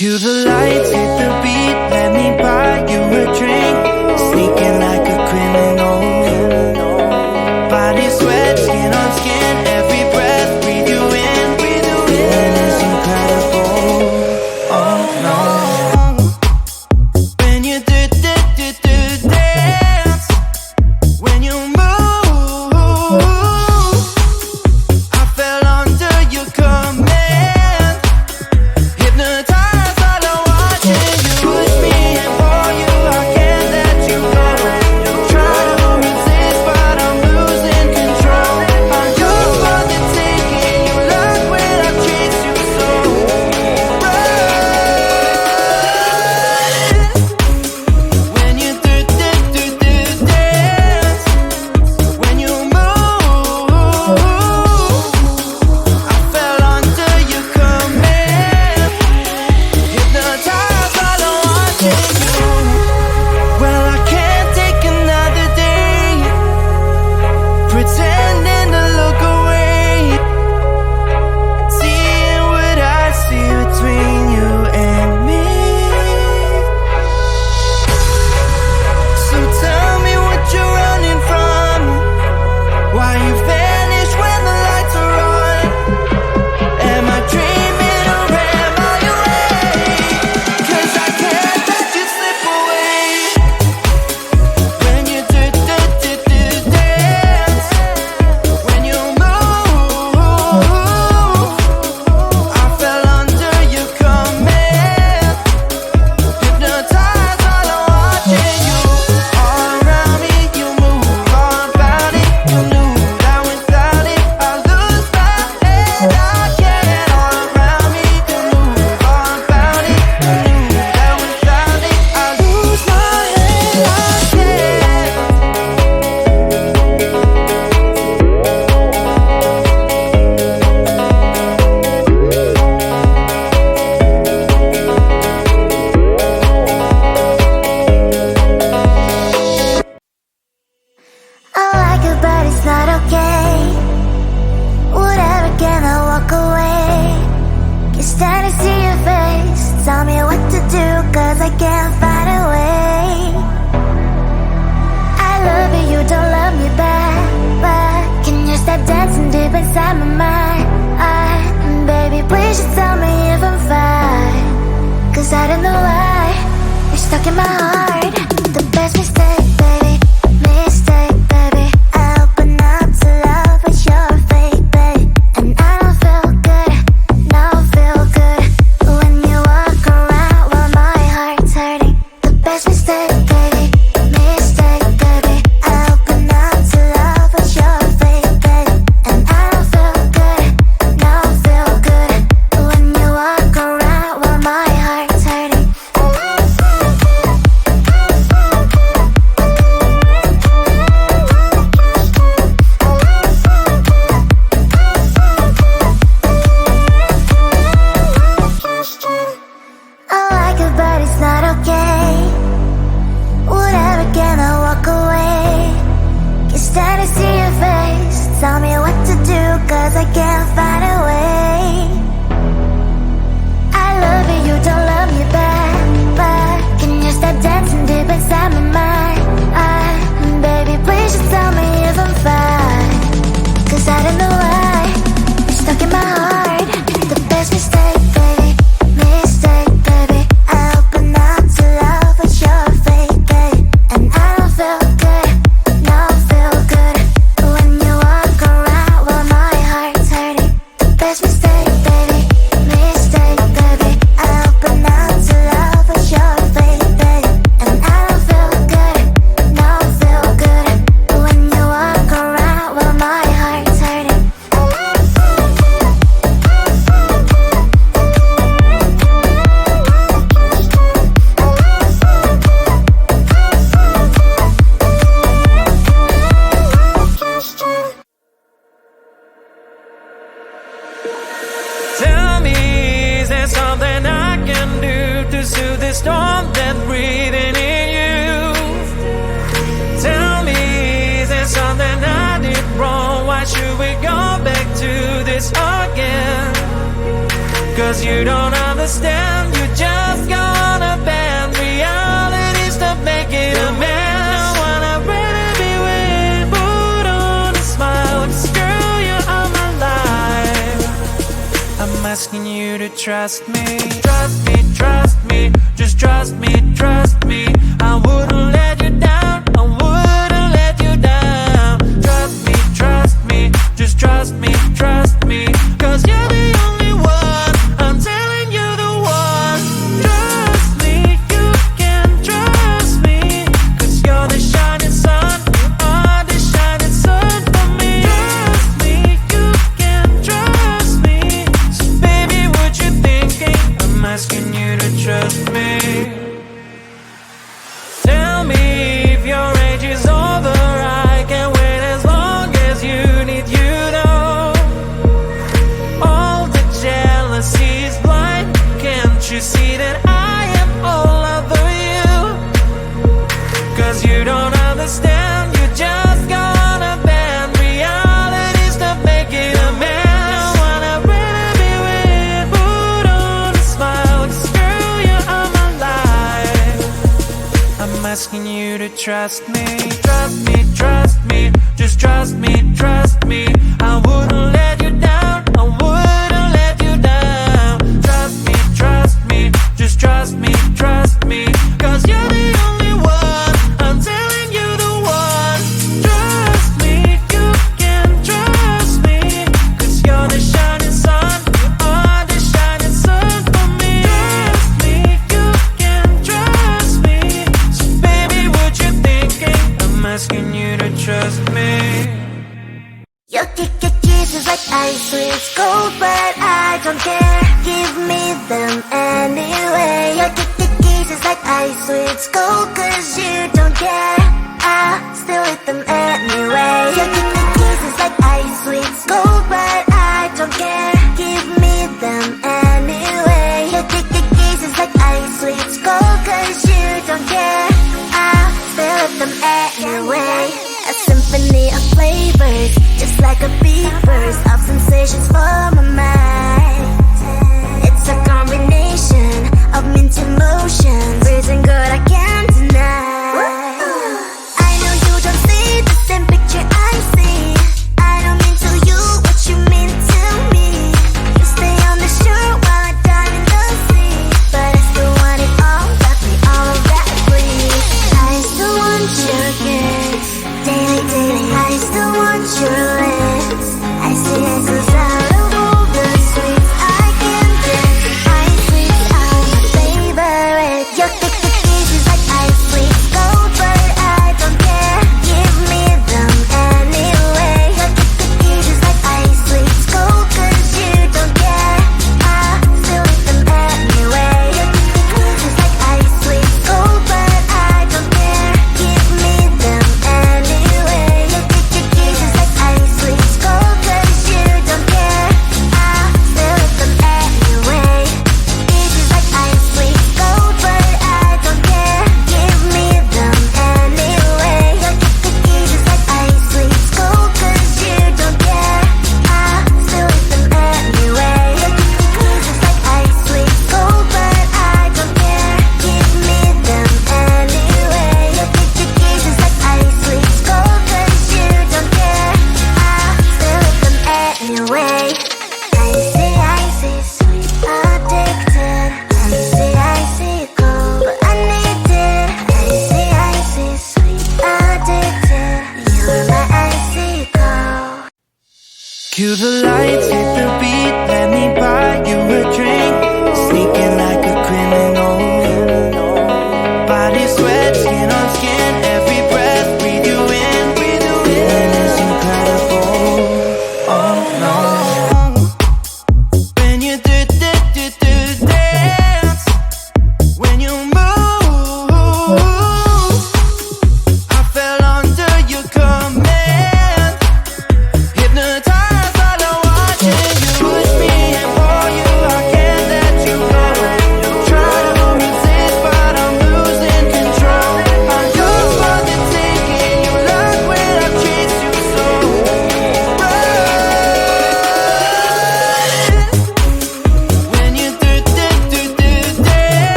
Cue the lights, hit the beat, let me buy you a drink. Sneaking like a criminal. Body sweat, skin on skin, every breath, breathe you in. Feeling is incredible. Oh no. When you do dance, when you move, I fell under your command. Hypnotized by the watching you push me and for you, I can't let you go. Try to resist, but I'm losing control. I'm yours for the taking. You love when I chase you so. When you do dance, when you move, I fell under your command. Hypnotized by the watching you. Well, I can't take another day pretending to look away, seeing what I see between you and me. So tell me what you're running from, why you vanish when the lights are on. Am I dreaming or am I awake? 'Cause I can't let you slip away. When you do dance, when you move, I fell under your command. Hypnotized while I'm watching you. All around me, you move, all about it. You knew that without it, I lose my head. I can't. All around me, you move, all about it. You knew that without it, I lose my head. I can't. I like it, but it's not okay. Whatever, can I walk away? Can't stand to see your face. Tell me what to do, 'cause I can't find a way. I love you, you don't love me back. But can you stop dancing deep inside my mind? Baby, please just tell me if I'm fine. 'Cause I don't know why you're stuck in my heart. The best mistake, baby. Mistake, baby. I open up to love, but you're fake, babe. And I don't feel good, no feel good when you walk around while my heart's hurting. The best mistake, baby. Mistake, baby. I open up to love, but you're fake, babe. And I don't feel good, no feel good when you walk around while my heart's hurting. I like it, but it's not okay. Whatever, can I walk away? Can't stand to see your face. Tell me what to do, 'cause I can't find a way. I love you, you don't love me back. But can you stop dancing deep inside my mind? Baby, please just tell me if I'm fine. 'Cause I don't know why you're stuck in my heart. The best mistake, baby. Mistake, baby. I open up to love, but you're fake, babe. And I don't feel good, no feel good when you walk around while my heart's hurting. The best mistake, baby. Mistake, baby. I open up to love, but you're fake, babe. And I don't feel good, no feel good when you walk around while my heart's hurting. Tell me, is there something I can do to soothe the storm that's breathing in you? Tell me, is there something I did wrong? Why should we go back to this again? 'Cause you don't understand, you just asking you to trust me. Trust me, trust me, just trust me, trust me. I wouldn't let you down, I wouldn't let you down. Trust me, just trust me, trust me. Cause you're the only one, I'm telling you the one. Trust me, you can trust me. Cause you're the shining sun, you are the shining sun for me. Trust me, you can trust me. So baby, what you thinking? I'm asking you to trust me. Tell me if your age is over, I can wait as long as you need, you know. All the jealousy is blind, can't you see that I am all over you? Cause you don't understand, you just got a bad reality's to make it a man. I wanna really be with, put on a smile, cause girl, you are my life. I'm asking you to trust me. Trust me, trust me, just trust me, trust me. I wouldn't let you down, I wouldn't let you down. Trust me, just trust me, trust me. Cause you're the only one, I'm telling you the one. Trust me, you can trust me. Cause you're the shining sun, you are the shining sun for me. Trust me, you can trust me. So baby, what you thinking? I'm asking you to trust me. Your kisses like ice with gold, but I don't care. Give me them anyway. Your kisses like ice with gold, cause you don't care. I'll still eat them anyway. Your kisses like ice with gold, but I don't care. Give me them anyway. Your kisses like ice with gold, cause you don't care. I'll still eat them anyway. A symphony of flavors, just like a beat burst of sensations for my mind. It's a combination of mint emotions, freezing good I can't deny.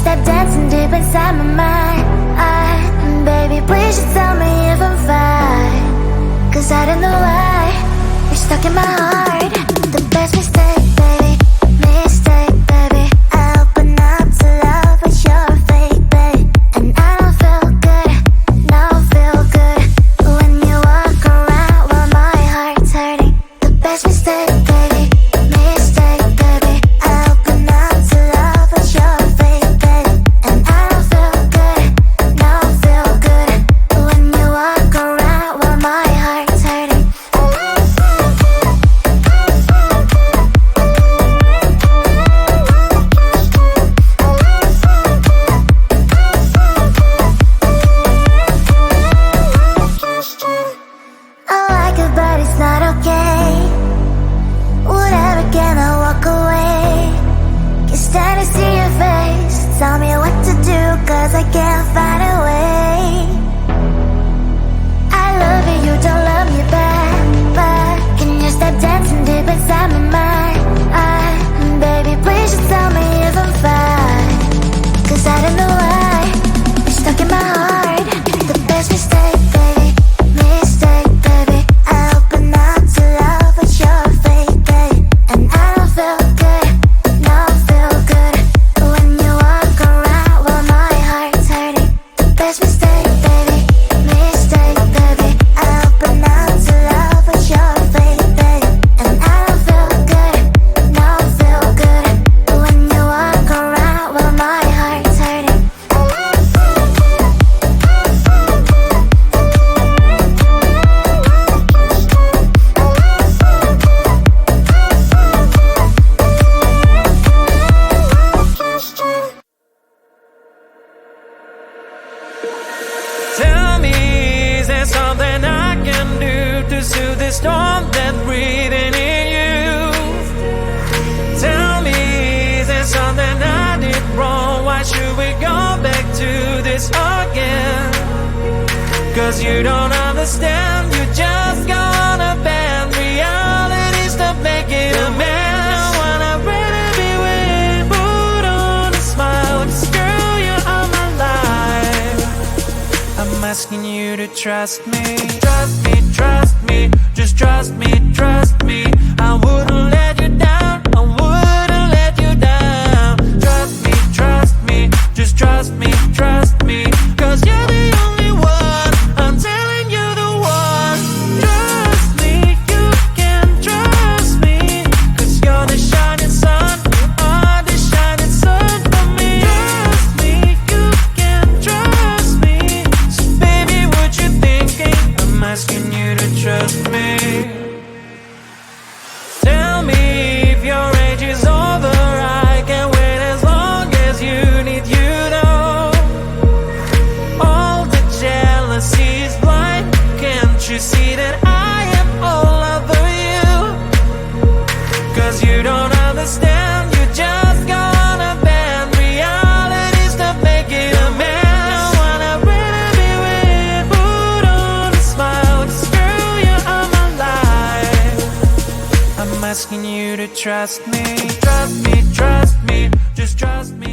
step dancing deep inside my mind. Baby, please just tell me if I'm fine. 'Cause I don't know why you're stuck in my heart. The best mistake, baby, mistake, baby. I open up to love, but you're fake, babe. And I don't feel good, no feel good when you walk around while my heart's hurting. The best mistake, baby, mistake, baby. I open up to love, but you're fake, babe. And I don't feel good, no feel good when you walk around while my heart's hurting. I like it, but it's not okay. Whatever, can I walk away? Can't stand to see your face. Tell me what to do, 'cause I can't find a way. I love you, you don't love me back. But can you stop dancing deep inside my mind? Baby, please just tell me if I'm fine. 'Cause I don't know why you're stuck in my heart. The best mistake, baby, mistake, baby. I open up to love, but you're fake, babe. And I don't feel good, no feel good when you walk around while my heart's hurting. The best mistake, baby, mistake, baby. I open up to love, but you're fake, babe. And I don't feel good, no feel good when you walk around while my heart's hurting. Tell me, is there something I can do to soothe the storm that's breathing in you? Tell me, is there something I did wrong? Why should we go back to this again? 'Cause you don't understand, you just gonna bend realities to make it a man. When I'd rather be with, put on a smile, 'cause girl, you are my life. I'm asking you to trust me, trust me, trust me, just trust me, trust me. I wouldn't let you down, I wouldn't let you down. Trust me, just trust me, trust me. 'Cause you're the only one, I'm telling you the one. Trust me, you can trust me. 'Cause you're the shining sun, you are the shining sun for me. Trust me, you can trust me. So baby, what you thinking? I'm asking you to trust me. Tell me if your age is over, I can wait as long as you need, you know. All the jealousy is blind, can't you see that I am all over you? 'Cause you don't understand, you just gonna bend realities to make it a man. When I'd rather be with, put on a smile, 'cause girl, you are my life. I'm asking you to trust me, trust me, trust me, just trust me.